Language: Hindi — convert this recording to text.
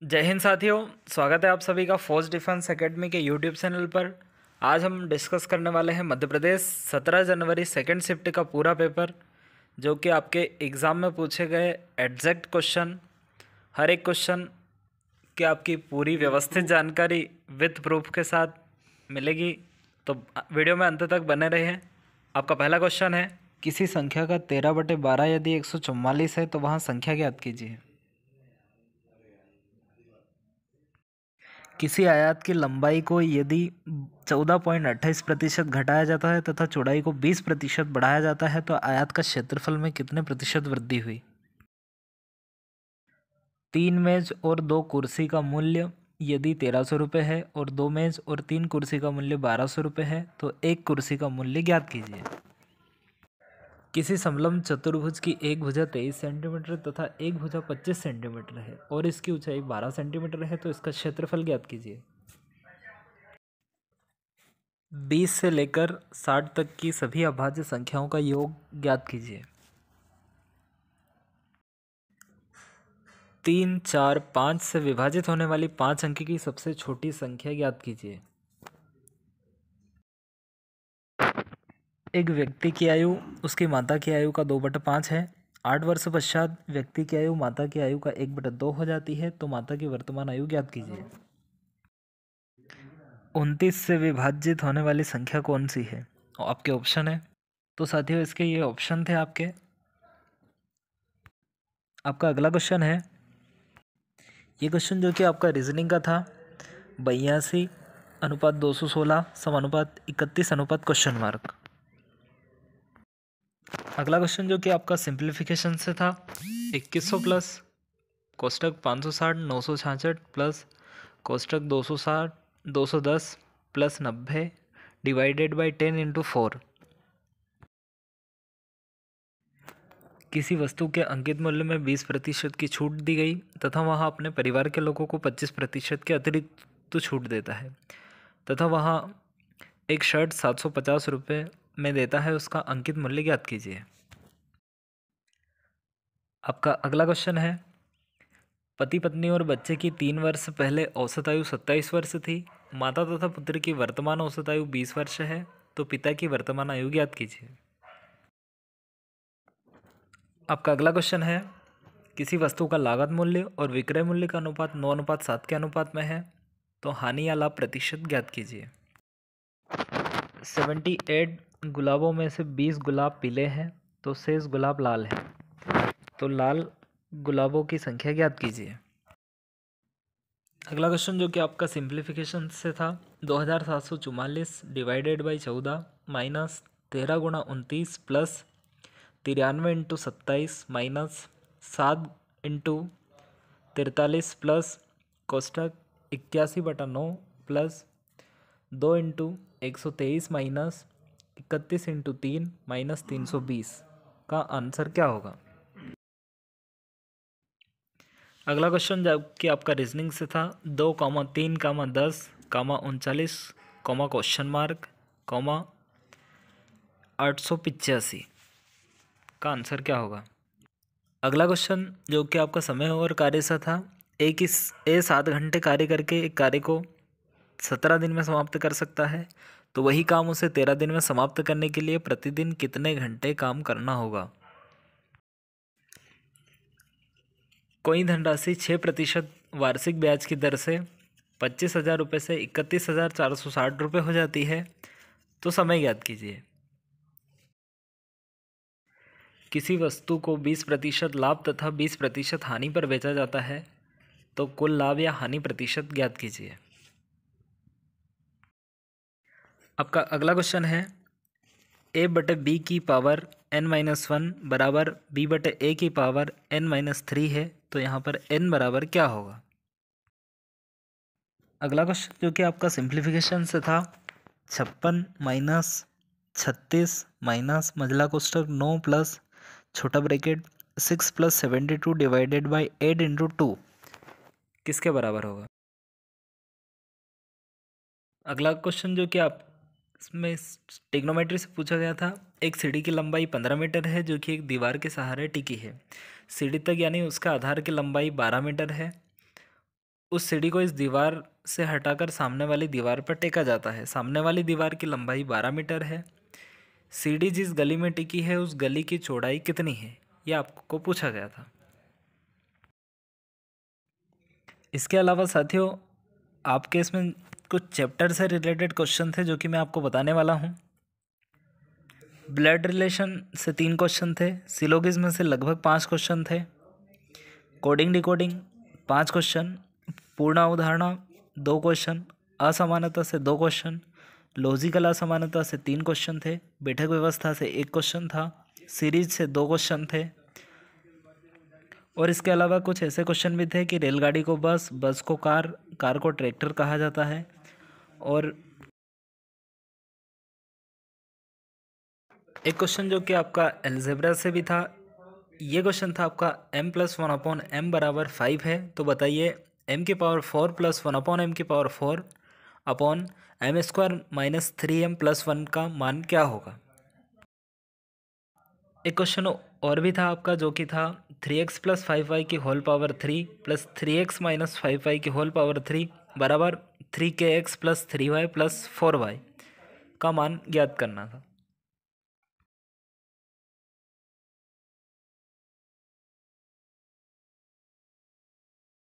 जय हिंद साथियों। स्वागत है आप सभी का फोर्स डिफेंस एकेडमी के यूट्यूब चैनल पर। आज हम डिस्कस करने वाले हैं मध्य प्रदेश 17 जनवरी सेकेंड शिफ्ट का पूरा पेपर, जो कि आपके एग्ज़ाम में पूछे गए एग्जैक्ट क्वेश्चन, हर एक क्वेश्चन की आपकी पूरी व्यवस्थित जानकारी विथ प्रूफ के साथ मिलेगी। तो वीडियो में अंत तक बने रहिए। आपका पहला क्वेश्चन है, किसी संख्या का 13/12 यदि 144 है तो वहाँ संख्या ज्ञात कीजिए। किसी आयत की लंबाई को यदि 14.28% घटाया जाता है तथा चौड़ाई को 20% बढ़ाया जाता है तो आयत का क्षेत्रफल में कितने प्रतिशत वृद्धि हुई। 3 मेज और 2 कुर्सी का मूल्य यदि 1300 रुपये है और 2 मेज और 3 कुर्सी का मूल्य 1200 रुपये है तो एक कुर्सी का मूल्य ज्ञात कीजिए। किसी समलंब चतुर्भुज की एक भुजा 23 सेंटीमीटर तथा एक भुजा 25 सेंटीमीटर है और इसकी ऊंचाई 12 सेंटीमीटर है तो इसका क्षेत्रफल ज्ञात कीजिए। 20 से लेकर 60 तक की सभी अभाज्य संख्याओं का योग ज्ञात कीजिए। 3, 4, 5 से विभाजित होने वाली 5 अंक की सबसे छोटी संख्या ज्ञात कीजिए। एक व्यक्ति की आयु उसकी माता की आयु का 2/5 है। 8 वर्ष पश्चात व्यक्ति की आयु माता की आयु का 1/2 हो जाती है तो माता की वर्तमान आयु ज्ञात कीजिए। 29 से विभाजित होने वाली संख्या कौन सी है? और आपके ऑप्शन है। तो साथियों, इसके ये ऑप्शन थे आपके। आपका अगला क्वेश्चन है, ये क्वेश्चन जो कि आपका रीजनिंग का था। 82:216 समानुपात 31 क्वेश्चन मार्क। अगला क्वेश्चन जो कि आपका सिंप्लीफिकेशन से था। 2100 प्लस कोष्टक 560 966 प्लस कोष्टक 260 210 प्लस 90 डिवाइडेड बाई 10 × 4। किसी वस्तु के अंकित मूल्य में 20% की छूट दी गई तथा वह अपने परिवार के लोगों को 25% के अतिरिक्त छूट देता है तथा वह एक शर्ट 750 रुपये में देता है, उसका अंकित मूल्य ज्ञात कीजिए। आपका अगला क्वेश्चन है, पति पत्नी और बच्चे की 3 वर्ष पहले औसत आयु 27 वर्ष थी। माता तथा पुत्र की वर्तमान औसत आयु 20 वर्ष है तो पिता की वर्तमान आयु ज्ञात कीजिए। आपका अगला क्वेश्चन है, किसी वस्तु का लागत मूल्य और विक्रय मूल्य का अनुपात 9:7 के अनुपात में है तो हानि या लाभ प्रतिशत ज्ञात कीजिए। 78 गुलाबों में से 20 गुलाब पीले हैं तो शेष गुलाब लाल हैं, तो लाल गुलाबों की संख्या ज्ञात कीजिए। अगला क्वेश्चन जो कि आपका सिंप्लीफिकेशन से था। 2744 divided by 14 minus 13 × 29 plus 93 × 27 minus 7 × 43 plus कोष्टक 81/9 प्लस 2 × 123 माइनस 31 × 3 माइनस 320 का आंसर क्या होगा? अगला क्वेश्चन जो कि आपका रीजनिंग से था। 2, 3, 10, 39, क्वेश्चन मार्क, 885 का आंसर क्या होगा? अगला क्वेश्चन जो कि आपका समय और कार्य से था। एक 7 घंटे कार्य करके एक कार्य को 17 दिन में समाप्त कर सकता है, तो वही काम उसे 13 दिन में समाप्त करने के लिए प्रतिदिन कितने घंटे काम करना होगा? कोई धनराशि 6% वार्षिक ब्याज की दर से 25,000 रुपये से 31,460 रुपये हो जाती है, तो समय ज्ञात कीजिए। किसी वस्तु को 20% लाभ तथा 20% हानि पर बेचा जाता है, तो कुल लाभ या हानि प्रतिशत ज्ञात कीजिए। आपका अगला क्वेश्चन है, a/b की पावर n-1 बराबर b/a की पावर n-3 है, तो यहाँ पर n बराबर क्या होगा? अगला क्वेश्चन जो कि आपका सिंप्लीफिकेशन से था। 56 माइनस 36 माइनस मझला कोष्टक 9 प्लस छोटा ब्रैकेट 6 प्लस 72 डिवाइडेड बाई 8 × 2 किसके बराबर होगा? अगला क्वेश्चन जो कि आप इसमें ट्रिग्नोमेट्री से पूछा गया था। एक सीढ़ी की लंबाई 15 मीटर है जो कि एक दीवार के सहारे टिकी है। सीढ़ी तक यानी उसका आधार की लंबाई 12 मीटर है उस सीढ़ी को इस दीवार से हटाकर सामने वाली दीवार पर टेका जाता है। सामने वाली दीवार की लंबाई 12 मीटर है। सीढ़ी जिस गली में टिकी है उस गली की चौड़ाई कितनी है, ये आपको पूछा गया था। इसके अलावा साथियों आपके इसमें कुछ चैप्टर से रिलेटेड क्वेश्चन थे जो कि मैं आपको बताने वाला हूँ। ब्लड रिलेशन से 3 क्वेश्चन थे, सिलोगिज्म से लगभग 5 क्वेश्चन थे, कोडिंग डिकोडिंग 5 क्वेश्चन, पूर्ण अवधारणा 2 क्वेश्चन, असमानता से 2 क्वेश्चन, लॉजिकल असमानता से 3 क्वेश्चन थे, बैठक व्यवस्था से 1 क्वेश्चन था, सीरीज से 2 क्वेश्चन थे। और इसके अलावा कुछ ऐसे क्वेश्चन भी थे कि रेलगाड़ी को बस, बस को कार, कार को ट्रैक्टर कहा जाता है। और एक क्वेश्चन जो कि आपका एल्जेब्रा से भी था, ये क्वेश्चन था आपका m+1/m बराबर 5 है, तो बताइए m⁴ + 1/m⁴ upon m² - 3m+1 का मान क्या होगा। एक क्वेश्चन और भी था आपका जो कि था 3x + 5y की होल पावर 3 + 3x - 5y की होल पावर 3 बराबर 3kx + 3y + 4y का मान ज्ञात करना था।